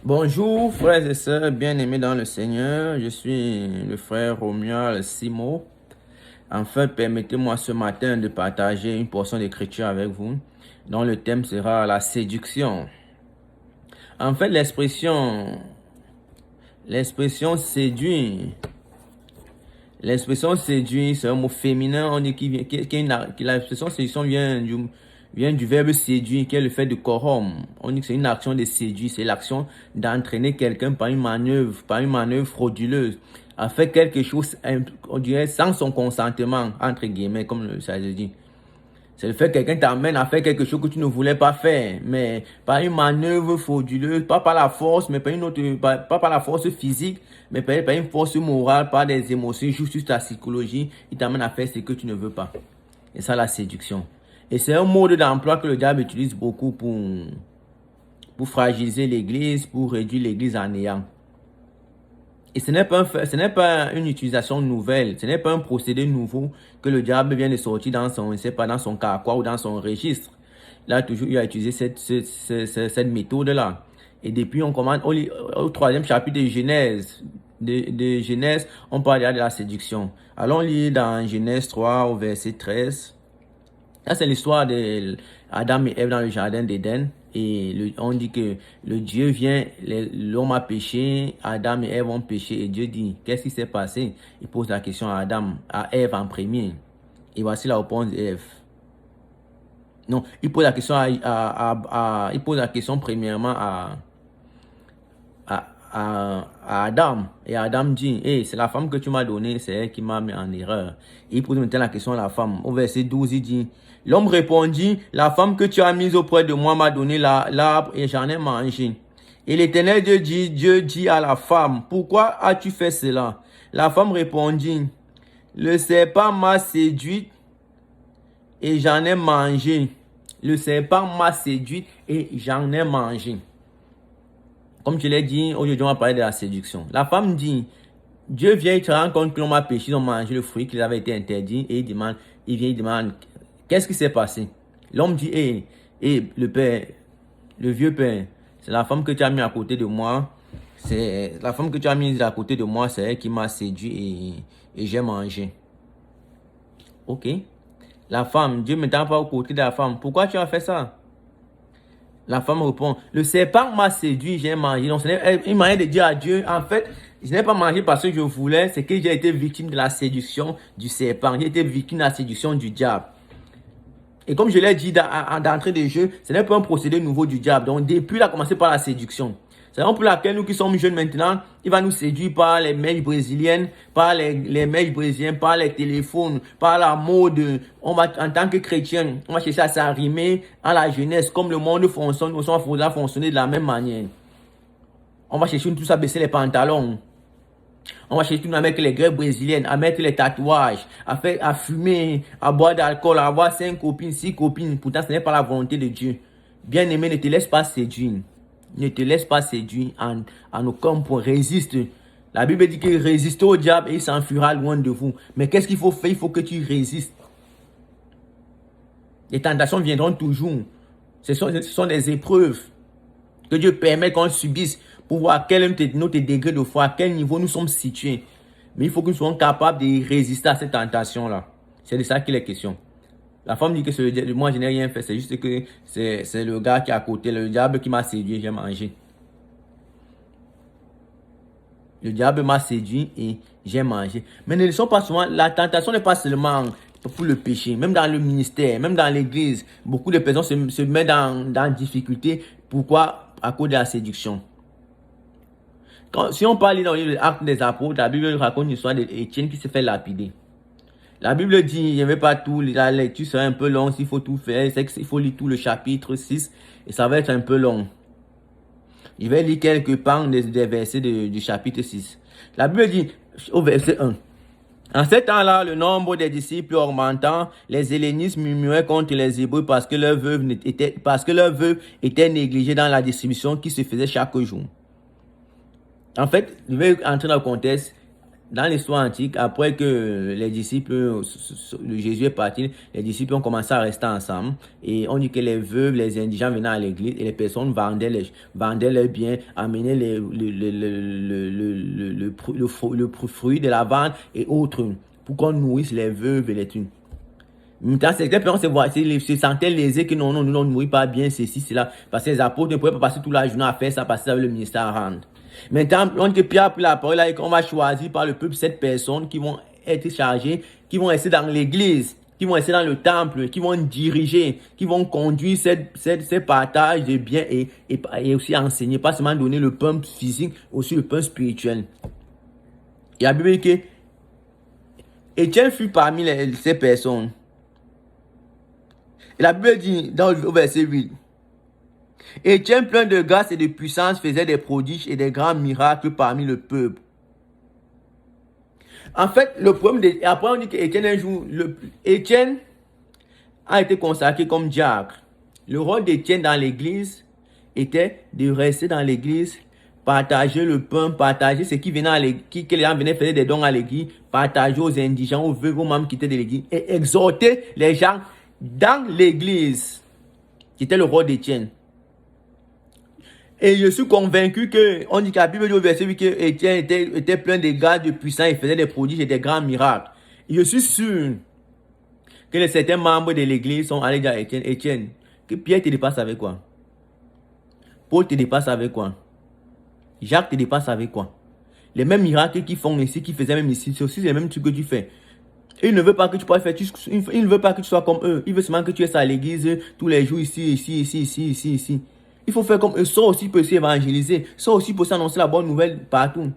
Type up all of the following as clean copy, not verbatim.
Bonjour frères et sœurs bien-aimés dans le Seigneur, je suis le frère Romuald Simo. Enfin, permettez-moi ce matin de partager une portion d'écriture avec vous, dont le thème sera la séduction. En fait, l'expression séduit, c'est un mot féminin. On dit que l'expression séduction vient du verbe séduire, qui est le fait de corrompre. On dit que c'est une action de séduire, c'est l'action d'entraîner quelqu'un par une manœuvre frauduleuse, à faire quelque chose, on dirait, sans son consentement, entre guillemets, comme ça se dit. C'est le fait que quelqu'un t'amène à faire quelque chose que tu ne voulais pas faire, mais par une manœuvre frauduleuse, pas par la force, mais pas par la force physique, mais par une force morale, par des émotions, juste ta psychologie, il t'amène à faire ce que tu ne veux pas. Et ça, la séduction. Et c'est un mode d'emploi que le diable utilise beaucoup pour fragiliser l'église, pour réduire l'église en néant. Et ce n'est pas une utilisation nouvelle, ce n'est pas un procédé nouveau que le diable vient de sortir dans son carquois ou dans son registre. Là, toujours, il a utilisé cette méthode-là. Et depuis, on commence au troisième chapitre de Genèse. De Genèse, on parle de la séduction. Allons lire dans Genèse 3 au verset 13. Ça, c'est l'histoire d'Adam et Ève dans le jardin d'Éden. Et on dit que le Dieu vient, l'homme a péché, Adam et Ève ont péché. Et Dieu dit, qu'est-ce qui s'est passé? Il pose la question à Ève en premier. Et voici la réponse d'Ève. Non, il pose la question il pose la question premièrement à Adam. Et Adam dit, hey, c'est la femme que tu m'as donnée, c'est elle qui m'a mis en erreur. Et il pose maintenant la question à la femme. Au verset 12, il dit, l'homme répondit, la femme que tu as mise auprès de moi m'a donné l'arbre et j'en ai mangé. Et l'Éternel Dieu dit à la femme, pourquoi as-tu fait cela? La femme répondit, le serpent m'a séduite et j'en ai mangé. Le serpent m'a séduite et j'en ai mangé. Comme je l'ai dit, aujourd'hui on va parler de la séduction. La femme dit, Dieu vient, il te rend compte que l'homme a péché, ils ont mangé le fruit qui avait été interdit et il demande, qu'est-ce qui s'est passé? L'homme dit, le vieux père, c'est la femme que tu as mis à côté de moi, c'est elle qui m'a séduit et j'ai mangé. Ok. La femme, Dieu ne m'étant pas aux côtés de la femme, pourquoi tu as fait ça? La femme répond, le serpent m'a séduit, j'ai mangé. Donc, c'est une manière de dire à Dieu, en fait, je n'ai pas mangé parce que je voulais, c'est que j'ai été victime de la séduction du serpent. J'ai été victime de la séduction du diable. Et comme je l'ai dit d'entrée de jeu, ce n'est pas un procédé nouveau du diable. Donc, depuis, il a commencé par la séduction. C'est la raison pour laquelle nous qui sommes jeunes maintenant, il va nous séduire par les mèches brésiliennes, par les mèches brésiliennes, par les téléphones, par la mode. On va, en tant que chrétien, on va chercher à s'arrimer à la jeunesse. Comme le monde fonctionne, nous sommes à fonctionner de la même manière. On va chercher tous à baisser les pantalons. On va chercher tout à mettre les greffes brésiliennes, à mettre les tatouages, à fumer, à boire d'alcool, à avoir 5 copines, 6 copines. Pourtant, ce n'est pas la volonté de Dieu. Bien-aimé, ne te laisse pas séduire. Ne te laisse pas séduire en aucun point. Résiste. La Bible dit que résistez au diable et il s'enfuira loin de vous. Mais qu'est-ce qu'il faut faire? Il faut que tu résistes. Les tentations viendront toujours. Ce sont des épreuves que Dieu permet qu'on subisse pour voir quel est notre degré de foi, à quel niveau nous sommes situés. Mais il faut que nous soyons capables de résister à cette tentation-là. C'est de ça qu'il est question. La femme dit que moi je n'ai rien fait, c'est juste que c'est le gars qui est à côté, le diable qui m'a séduit, j'ai mangé. Le diable m'a séduit et j'ai mangé. Mais ne sont pas souvent, la tentation n'est pas seulement pour le péché, même dans le ministère, même dans l'église, beaucoup de personnes se mettent dans difficulté. Pourquoi? À cause de la séduction. Si on parle dans les actes des apôtres, la Bible raconte l'histoire d'Étienne qui s'est fait lapider. La Bible dit, je ne vais pas tout, la lecture sera un peu longue, s'il faut tout faire, c'est qu'il faut lire tout le chapitre 6 et ça va être un peu long. Je vais lire quelques pans des versets du chapitre 6. La Bible dit, au verset 1, en ce temps-là, le nombre des disciples augmentant, les hellénistes murmuraient contre les Hébreux parce que leurs veuves étaient négligées dans la distribution qui se faisait chaque jour. En fait, je vais entrer dans le contexte. dans l'histoire antique, après que les disciples, Jésus est parti, les disciples ont commencé à rester ensemble. Et on dit que les veuves, les indigents venaient à l'église et les personnes vendaient leurs biens, amenaient le fruit de la vente et autres pour qu'on nourrisse les veuves et les thunes. Maintenant, certaines personnes se sentaient lésées que non, nous ne nourrit pas bien ceci, cela. Parce que les apôtres ne pouvaient pas passer toute la journée à faire ça parce qu'ils avaient le ministère à rendre. Maintenant, on dit que Pierre a pris la parole et qu'on va choisir par le peuple 7 personnes qui vont être chargées, qui vont rester dans l'église, qui vont rester dans le temple, qui vont diriger, qui vont conduire ces partages de biens et aussi enseigner, pas seulement donner le pain physique, aussi le pain spirituel. Il y a Bible que Étienne fut parmi ces personnes. Et la Bible dit dans le verset 8, Étienne, plein de grâce et de puissance, faisait des prodiges et des grands miracles parmi le peuple. En fait, le problème après on dit qu'Étienne un jour, Étienne a été consacré comme diacre. Le rôle d'Étienne dans l'église était de rester dans l'église, partager le pain, partager ce qui venait à l'église, que les gens venaient faire des dons à l'église, partager aux indigents, aux veuves, aux membres qui étaient de l'église et exhorter les gens dans l'église. C'était le rôle d'Étienne. Et je suis convaincu que, on dit qu'à la Bible dit au verset 8 que Étienne était plein de grâce, de puissance, il faisait des prodiges et des grands miracles. Et je suis sûr que certains membres de l'église sont allés dire à Étienne, que Pierre te dépasse avec quoi? Paul te dépasse avec quoi? Jacques te dépasse avec quoi? Les mêmes miracles qu'ils font ici, qu'ils faisaient même ici, c'est aussi les mêmes trucs que tu fais. Il ne veut pas que tu puisses faire, il ne veut pas que tu sois comme eux. Il veut seulement que tu es à l'église tous les jours ici. Il faut faire comme eux. Ça aussi pour évangéliser. Ça aussi pour s'annoncer la bonne nouvelle partout.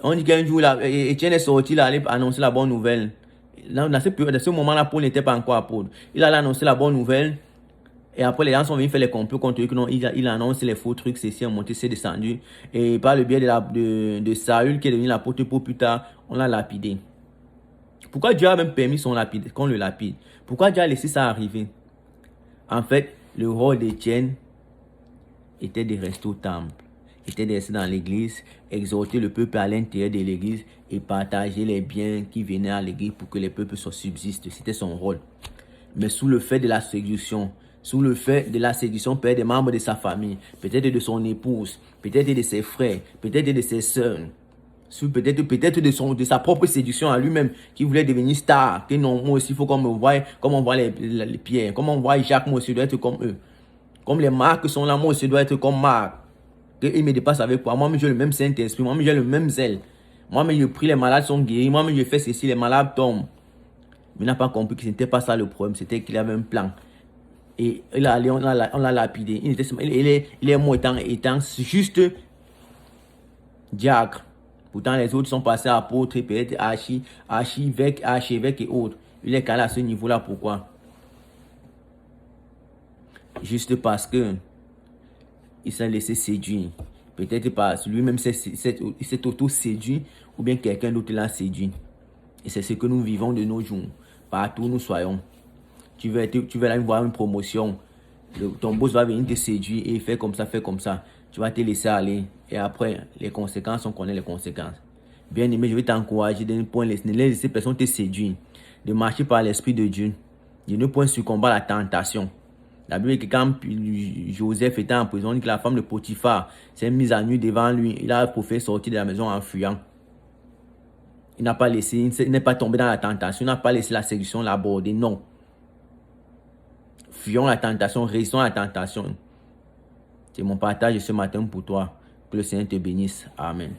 On dit qu'un jour, Étienne est sorti, il allait annoncer la bonne nouvelle. Dans ce moment-là, Paul n'était pas encore apôtre. Il allait annoncer la bonne nouvelle. Et après, les gens sont venus faire les complots contre lui. Que non, il annonce les faux trucs, c'est monté, c'est descendu. Et par le biais de Saül, qui est devenu l'apôtre pour plus tard, on l'a lapidé. Pourquoi Dieu a même permis qu'on le lapide? Pourquoi Dieu a laissé ça arriver? En fait, le rôle d'Étienne était de rester au temple, était de rester dans l'église, exhorter le peuple à l'intérieur de l'église et partager les biens qui venaient à l'église pour que les peuples subsistent. C'était son rôle. Mais sous le fait de la séduction, peut-être des membres de sa famille, peut-être de son épouse, peut-être de ses frères, peut-être de ses sœurs, peut-être de sa propre séduction à lui-même, qui voulait devenir star, que non, moi aussi, il faut qu'on me voie, comme on voit les Pierre, comme on voit Jacques, moi aussi, je dois être comme eux. Comme les marques sont là, moi aussi, je dois être comme Marc. Qu'ils me dépassent avec quoi? Moi-même, j'ai le même Saint-Esprit, moi-même, j'ai le même zèle. Moi-même, je prie, les malades sont guéris, moi-même, je fais ceci, les malades tombent. Mais il n'a pas compris que ce n'était pas ça le problème, c'était qu'il avait un plan. Et on l'a lapidé. Il est mort étant juste diacre. Pourtant, les autres sont passés apôtres, peut-être archevêques et autres. Il est calé à ce niveau-là. Pourquoi? Juste parce que il s'est laissé séduire. Peut-être parce que lui-même il s'est auto-séduit ou bien quelqu'un d'autre l'a séduit. Et c'est ce que nous vivons de nos jours. Partout où nous soyons. Tu vas aller voir une promotion. Ton boss va venir te séduire et faire comme ça. Tu vas te laisser aller. Et après, les conséquences, on connaît les conséquences. Bien aimé, je vais t'encourager de ne point laisser personne te séduire. De marcher par l'Esprit de Dieu. De ne point succomber à la tentation. La Bible dit que quand Joseph était en prison, que la femme de Potiphar s'est mise à nu devant lui. Il a préféré sortir de la maison en fuyant. Il n'est pas tombé dans la tentation. Il n'a pas laissé la séduction l'aborder. Non. Fuyons la tentation, résistons à la tentation. C'est mon partage ce matin pour toi. Que le Seigneur te bénisse. Amen.